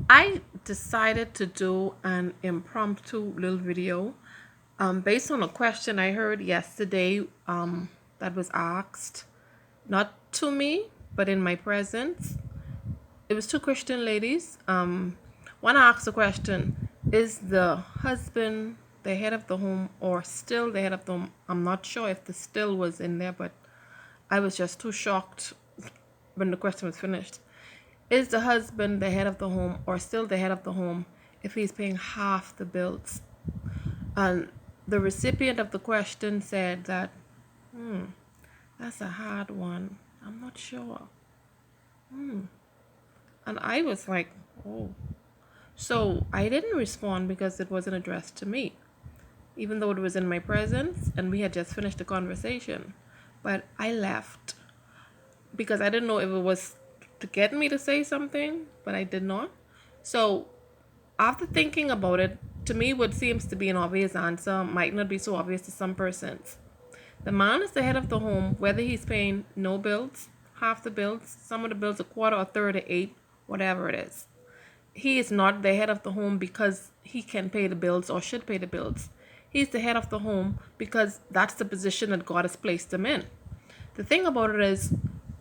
I decided to do an impromptu little video based on a question I heard yesterday that was asked, not to me, but in my presence. It was two Christian ladies. One asked the question, is the husband the head of the home or still the head of the home? I'm not sure if the still was in there, but I was just too shocked when the question was finished. Is the husband the head of the home or still the head of the home if he's paying half the bills? And the recipient of the question said that, that's a hard one. I'm not sure. And I was like, oh. So I didn't respond because it wasn't addressed to me, even though it was in my presence and we had just finished the conversation. But I left because I didn't know if it was to get me to say something, but I did not. So after thinking about it, to me, what seems to be an obvious answer might not be so obvious to some persons. The man is the head of the home, whether he's paying no bills, half the bills, some of the bills a quarter, a third, a eighth, whatever it is. He is not the head of the home because he can pay the bills or should pay the bills. He's the head of the home because that's the position that God has placed him in. The thing about it is,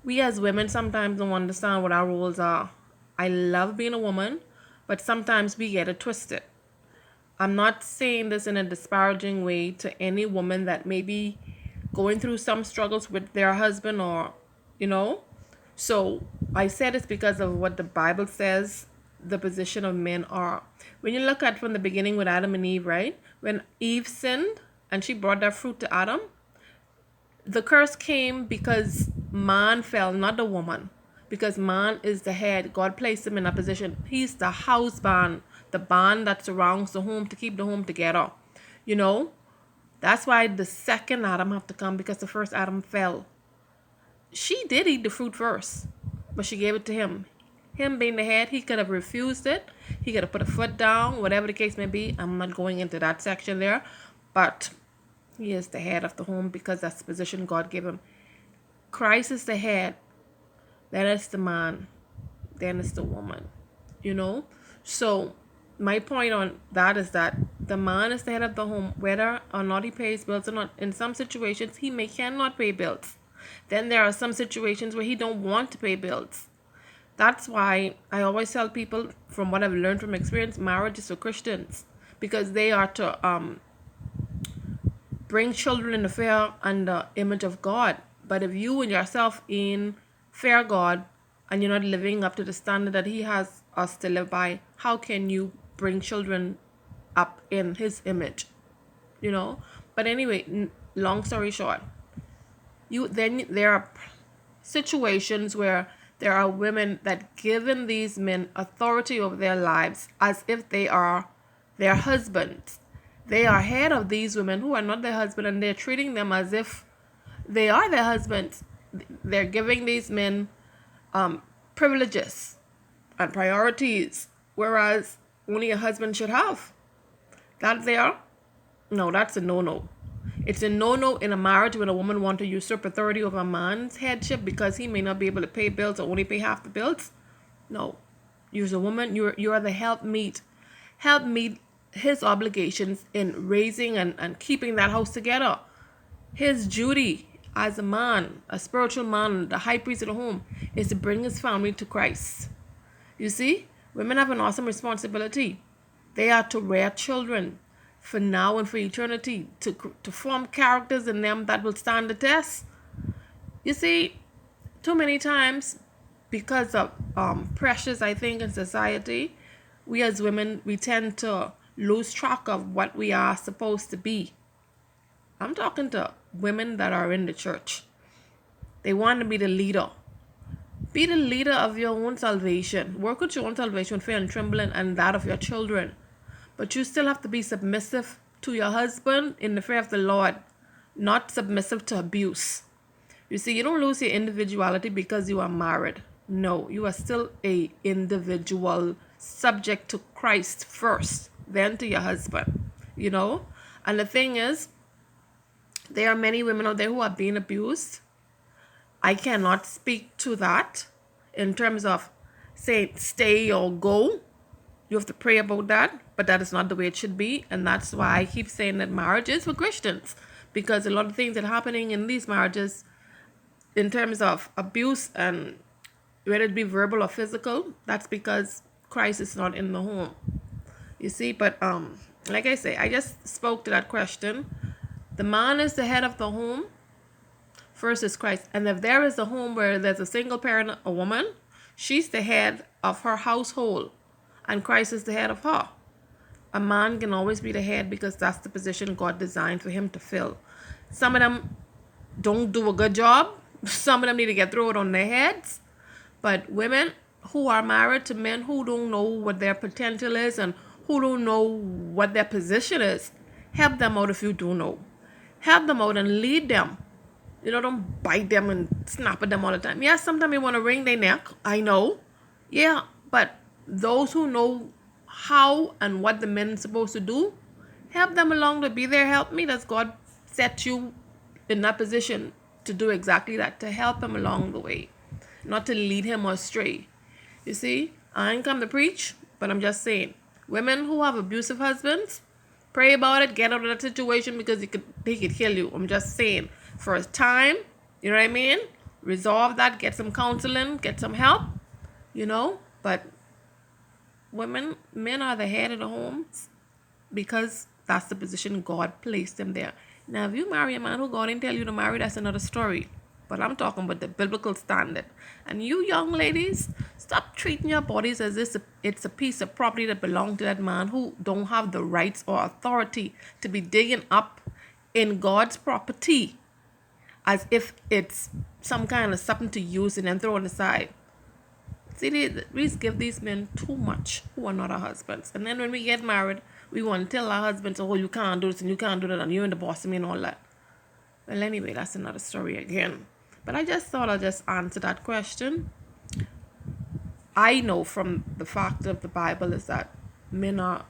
we as women sometimes don't understand what our roles are. I love being a woman, but sometimes we get it twisted. I'm not saying this in a disparaging way to any woman that may be going through some struggles with their husband or, you know. So I said it's because of what the Bible says the position of men are. When you look at from the beginning with Adam and Eve, right? When Eve sinned and she brought that fruit to Adam, the curse came because man fell, not the woman. Because man is the head. God placed him in a position. He's the house band, the band that surrounds the home to keep the home together. You know? That's why the second Adam have to come because the first Adam fell. She did eat the fruit first, but she gave it to him. Him being the head, he could have refused it. He could have put a foot down, whatever the case may be. I'm not going into that section there, but he is the head of the home because that's the position God gave him. Christ is the head, then it's the man, then it's the woman, you know? So, my point on that is that the man is the head of the home, whether or not he pays bills or not. In some situations, he cannot pay bills. Then there are some situations where he don't want to pay bills. That's why I always tell people, from what I've learned from experience, marriage is for Christians because they are to bring children in the fear and the image of God. But if you and yourself in fear God and you're not living up to the standard that He has us to live by, how can you bring children up in His image? You know. But anyway, long story short, there are situations where there are women that given these men authority over their lives as if they are their husbands. They are head of these women who are not their husband, and they're treating them as if they are their husbands. They're giving these men privileges and priorities, whereas only a husband should have. That there, no, that's a no-no. It's a no-no in a marriage when a woman wants to usurp authority over a man's headship because he may not be able to pay bills or only pay half the bills. No. You're a woman, you are the helpmeet. Help meet his obligations in raising and keeping that house together. His duty as a man, a spiritual man, the high priest of the home, is to bring his family to Christ. You see, women have an awesome responsibility. They are to rear children for now and for eternity, to form characters in them that will stand the test. You see, too many times, because of pressures, I think, in society, we as women, we tend to lose track of what we are supposed to be. I'm talking to women that are in the church. They want to be the leader. Be the leader of your own salvation. Work with your own salvation, fear and trembling, and that of your children. But you still have to be submissive to your husband in the fear of the Lord, not submissive to abuse. You see, you don't lose your individuality because you are married. No, you are still a individual subject to Christ first, then to your husband, you know? And the thing is, there are many women out there who are being abused. I cannot speak to that in terms of say stay or go, You have to pray about that, but that is not the way it should be. And that's why I keep saying that marriage is for Christians, because a lot of things that are happening in these marriages in terms of abuse, and whether it be verbal or physical, that's because Christ is not in the home. You see, but like I say, I just spoke to that question. The man is the head of the home. First is Christ. And if there is a home where there's a single parent, a woman, she's the head of her household, and Christ is the head of her. A man can always be the head because that's the position God designed for him to fill. Some of them don't do a good job. Some of them need to get thrown on their heads. But women who are married to men who don't know what their potential is and who don't know what their position is, help them out if you do know. Help them out and lead them. Don't bite them and snap at them all the time. Yeah, sometimes you want to wring their neck. I know. Yeah, but those who know how and what the men are supposed to do, help them along to be there. Help me. That's God set you in that position to do exactly that, to help him along the way, not to lead him astray. You see, I ain't come to preach, but I'm just saying, women who have abusive husbands, pray about it, get out of that situation, because they could kill you. I'm just saying, for a time, you know what I mean? Resolve that, get some counseling, get some help, but men are the head of the homes because that's the position God placed them there. Now, if you marry a man who God didn't tell you to marry, that's another story. But I'm talking about the biblical standard. And you young ladies, stop treating your bodies as if it's a piece of property that belongs to that man who don't have the rights or authority to be digging up in God's property as if it's some kind of something to use and then throw it aside. See, we give these men too much who are not our husbands. And then when we get married, we want to tell our husbands, oh, you can't do this and you can't do that, and you're in the boss of me and all that. Well, anyway, that's another story again. But I just thought I'll just answer that question. I know from the fact of the Bible is that men are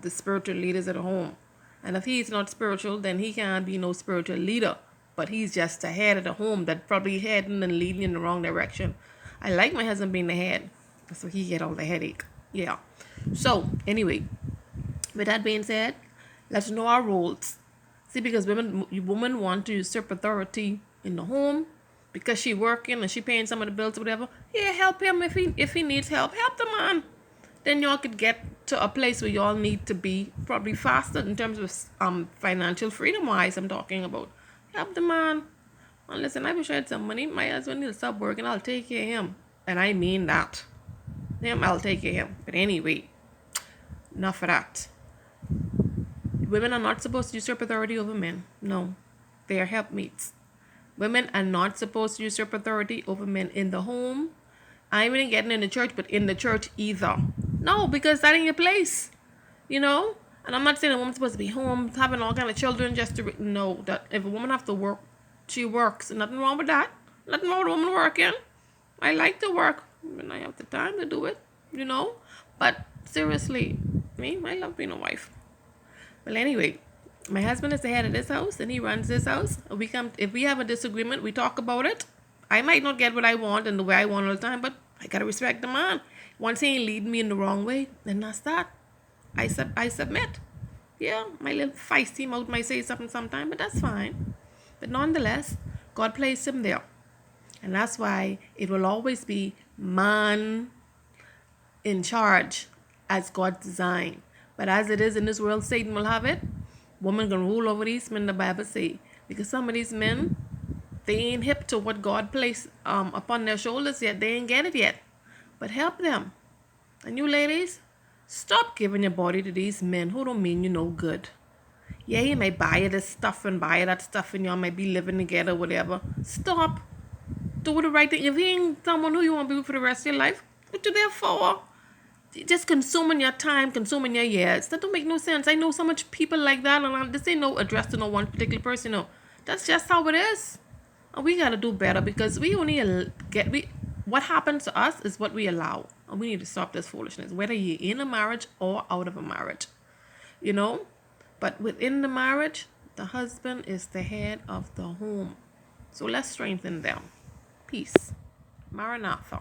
the spiritual leaders at home. And if he's not spiritual, then he can't be no spiritual leader. But he's just the head of the home that probably heading and leading in the wrong direction. I like my husband being the head, so he get all the headache. Yeah. So, anyway, with that being said, let's know our roles. See, because women want to usurp authority in the home because she working and she paying some of the bills or whatever. Yeah, help him if he needs help. Help the man. Then y'all could get to a place where y'all need to be probably faster in terms of financial freedom wise. I'm talking about. Help the man. And listen, I wish I had some money. My husband will stop working. I'll take care of him. And I mean that. I'll take care of him. But anyway, enough of that. Women are not supposed to usurp authority over men. No. They are helpmeets. Women are not supposed to usurp authority over men in the home. I ain't even getting in the church, but in the church either. No, because that ain't your place. And I'm not saying a woman's supposed to be home having all kind of children just to know that if a woman have to work, she works. Nothing wrong with that. Nothing wrong with a woman working. I like to work when I have the time to do it, But seriously, I love being a wife. Well, anyway, my husband is the head of this house and he runs this house. If we have a disagreement, we talk about it. I might not get what I want and the way I want all the time, but I gotta respect the man. Once he ain't leading me in the wrong way, then that's that. I submit. Yeah, my little feisty mouth might say something sometime, but that's fine. But nonetheless, God placed him there. And that's why it will always be man in charge as God's design. But as it is in this world, Satan will have it. Women can rule over these men, the Bible say. Because some of these men, they ain't hip to what God placed upon their shoulders yet. They ain't get it yet. But help them. And you ladies, stop giving your body to these men who don't mean you no good. Yeah, he may buy you this stuff and buy you that stuff and y'all might be living together, whatever. Stop. Do the right thing. If he ain't someone who you want to be with for the rest of your life, what you there for? Just consuming your time, consuming your years. That don't make no sense. I know so much people like that, and this ain't no address to no one particular person. No, that's just how it is. And we gotta do better because what happens to us is what we allow, and we need to stop this foolishness. Whether you're in a marriage or out of a marriage, But within the marriage, the husband is the head of the home. So let's strengthen them. Peace. Maranatha.